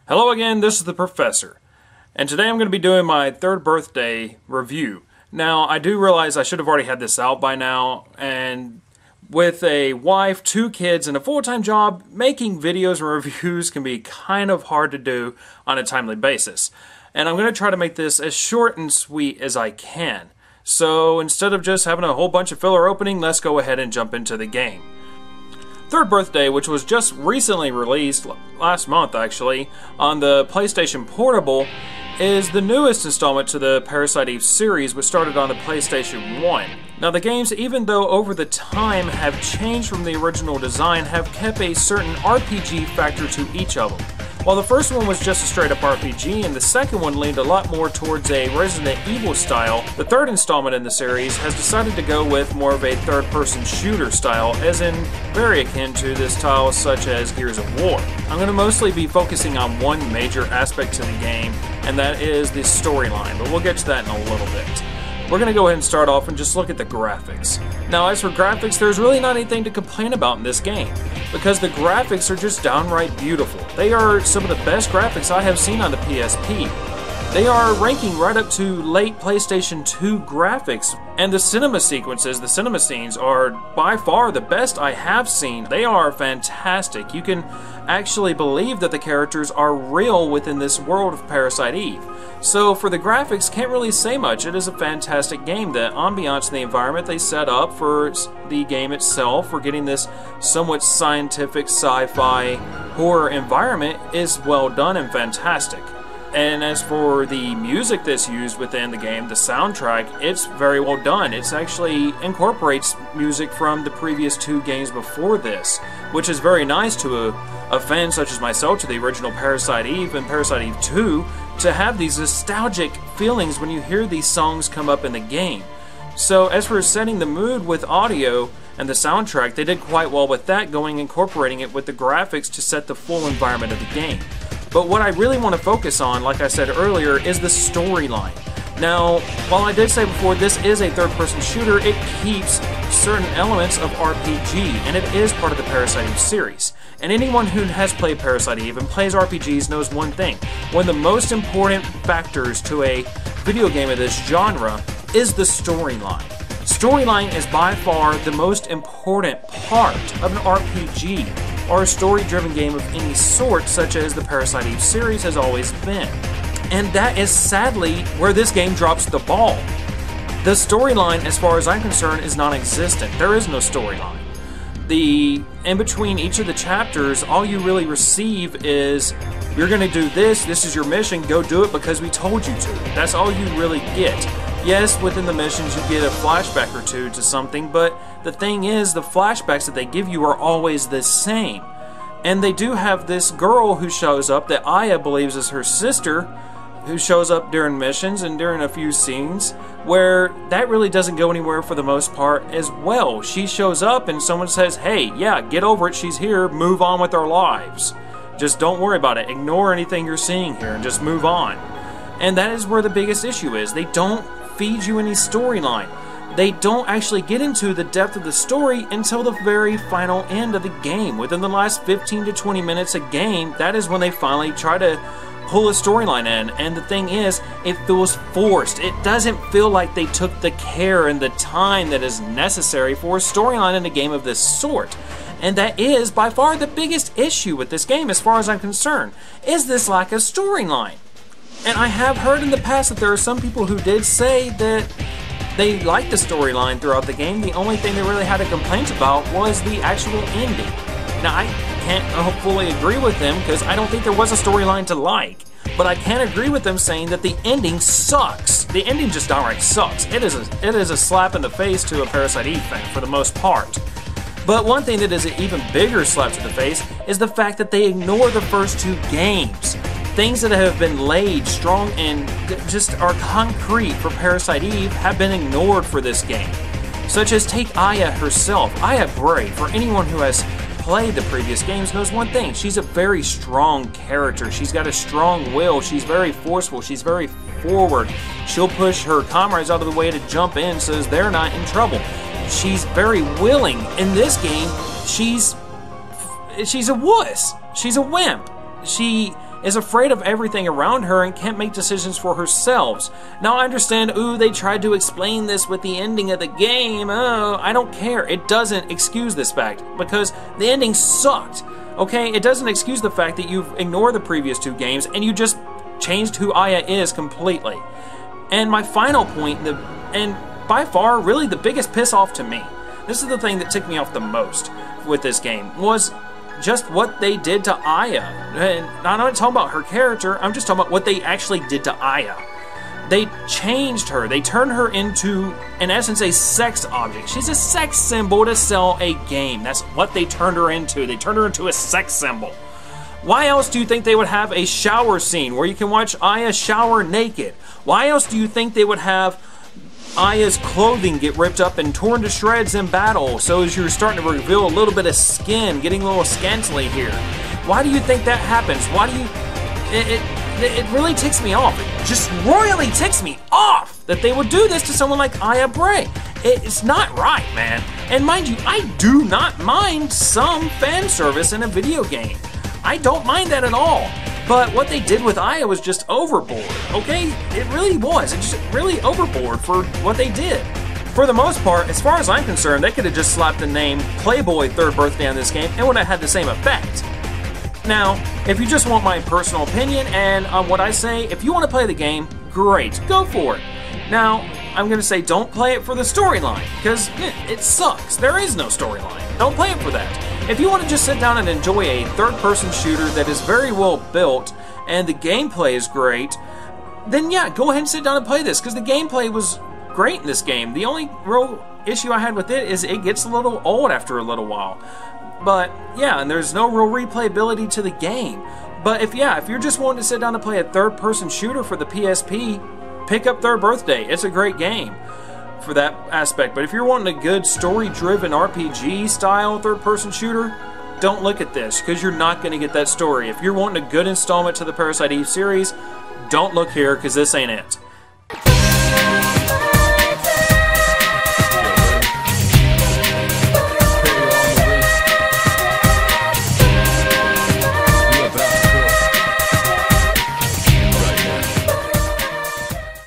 Hello again, this is the Professor, and today I'm going to be doing my 3rd birthday review. Now, I do realize I should have already had this out by now, and with a wife, 2 kids, and a full-time job, making videos and reviews can be kind of hard to do on a timely basis. And I'm going to try to make this as short and sweet as I can. So instead of just having a whole bunch of filler opening, let's go ahead and jump into the game. 3rd Birthday, which was just recently released, last month actually, on the PlayStation Portable, is the newest installment to the Parasite Eve series, which started on the PlayStation 1. Now the games, even though over the time have changed from the original design, have kept a certain RPG factor to each of them. While the first one was just a straight up RPG, and the second one leaned a lot more towards a Resident Evil style, the 3rd installment in the series has decided to go with more of a third-person shooter style, as in very akin to the styles such as Gears of War. I'm going to mostly be focusing on one major aspect to the game, and that is the storyline, but we'll get to that in a little bit. We're going to go ahead and start off and just look at the graphics. Now, as for graphics, there's really not anything to complain about in this game, because the graphics are just downright beautiful. They are some of the best graphics I have seen on the PSP. They are ranking right up to late PlayStation 2 graphics, and the cinema sequences, the cinema scenes, are by far the best I have seen. They are fantastic. You can actually believe that the characters are real within this world of Parasite Eve. So for the graphics, can't really say much. It is a fantastic game. The ambiance and the environment they set up for the game itself, for getting this somewhat scientific sci-fi horror environment, is well done and fantastic. And as for the music that's used within the game, the soundtrack, it's very well done. It actually incorporates music from the previous 2 games before this, which is very nice to a fan such as myself to the original Parasite Eve and Parasite Eve 2, to have these nostalgic feelings when you hear these songs come up in the game. So as for setting the mood with audio and the soundtrack, they did quite well with that, incorporating it with the graphics to set the full environment of the game. But what I really want to focus on, like I said earlier, is the storyline. Now, while I did say before this is a third-person shooter, it keeps certain elements of RPG, and it is part of the Parasite Eve series. And anyone who has played Parasite Eve and plays RPGs knows one thing. One of the most important factors to a video game of this genre is the storyline. Storyline is by far the most important part of an RPG, or a story-driven game of any sort, such as the Parasite Eve series has always been. And that is sadly where this game drops the ball. The storyline, as far as I'm concerned, is non-existent. There is no storyline. In between each of the chapters, all you really receive is, you're going to do this is your mission, go do it because we told you to. That's all you really get. Yes, within the missions you get a flashback or two to something, but the thing is, the flashbacks that they give you are always the same. And they do have this girl who shows up that Aya believes is her sister, who shows up during missions and during a few scenes, where that really doesn't go anywhere for the most part as well. She shows up and someone says, hey, yeah, get over it, she's here, move on with our lives. Just don't worry about it, ignore anything you're seeing here and just move on. And that is where the biggest issue is. They don't feed you any storyline. They don't actually get into the depth of the story until the very final end of the game. Within the last 15 to 20 minutes a game, that is when they finally try to pull a storyline in. And the thing is, it feels forced. It doesn't feel like they took the care and the time that is necessary for a storyline in a game of this sort. And that is by far the biggest issue with this game, as far as I'm concerned, is this lack of storyline. And I have heard in the past that there are some people who did say that they liked the storyline throughout the game. The only thing they really had a complaint about was the actual ending. Now, I can't fully agree with them because I don't think there was a storyline to like. But I can agree with them saying that the ending sucks. The ending just downright sucks. It is a slap in the face to a Parasite Eve fan for the most part. But one thing that is an even bigger slap to the face is the fact that they ignore the first 2 games. Things that have been laid strong and just are concrete for Parasite Eve have been ignored for this game. Such as take Aya herself. Aya Bray, for anyone who has played the previous games, knows one thing. She's a very strong character. She's got a strong will. She's very forceful. She's very forward. She'll push her comrades out of the way to jump in so as they're not in trouble. She's very willing. In this game, she's a wuss. she's a wimp. She is afraid of everything around her and can't make decisions for herself. Now I understand, ooh, they tried to explain this with the ending of the game. Oh, I don't care. It doesn't excuse this fact because the ending sucked. Okay, it doesn't excuse the fact that you've ignored the previous 2 games and you just changed who Aya is completely. And my final point, and by far really the biggest piss off to me, this is the thing that ticked me off the most with this game, was just what they did to Aya. And I'm not talking about her character, I'm just talking about what they actually did to Aya. They changed her. They turned her into, in essence, a sex object. She's a sex symbol to sell a game. That's what they turned her into. They turned her into a sex symbol. Why else do you think they would have a shower scene where you can watch Aya shower naked? Why else do you think they would have Aya's clothing get ripped up and torn to shreds in battle, so as you're starting to reveal a little bit of skin, getting a little scantily here? Why do you think that happens? Why do you... It really ticks me off. It just royally ticks me off that they would do this to someone like Aya Bray. It's not right, man. And mind you, I do not mind some fan service in a video game. I don't mind that at all. But what they did with Aya was just overboard, okay? It really was. It's just really overboard for what they did. For the most part, as far as I'm concerned, they could have just slapped the name Playboy 3rd Birthday on this game and would have had the same effect. Now, if you just want my personal opinion and on what I say, if you want to play the game, great, go for it. Now, I'm going to say don't play it for the storyline, because it sucks. There is no storyline. Don't play it for that. If you want to just sit down and enjoy a third-person shooter that is very well built and the gameplay is great, then yeah, go ahead and sit down and play this, because the gameplay was great in this game. The only real issue I had with it is it gets a little old after a little while. But yeah, and there's no real replayability to the game. But if you're just wanting to sit down and play a third-person shooter for the PSP, pick up 3rd Birthday. It's a great game for that aspect. But if you're wanting a good story-driven RPG style third-person shooter, don't look at this, because you're not going to get that story. If you're wanting a good installment to the Parasite Eve series, don't look here, because this ain't it.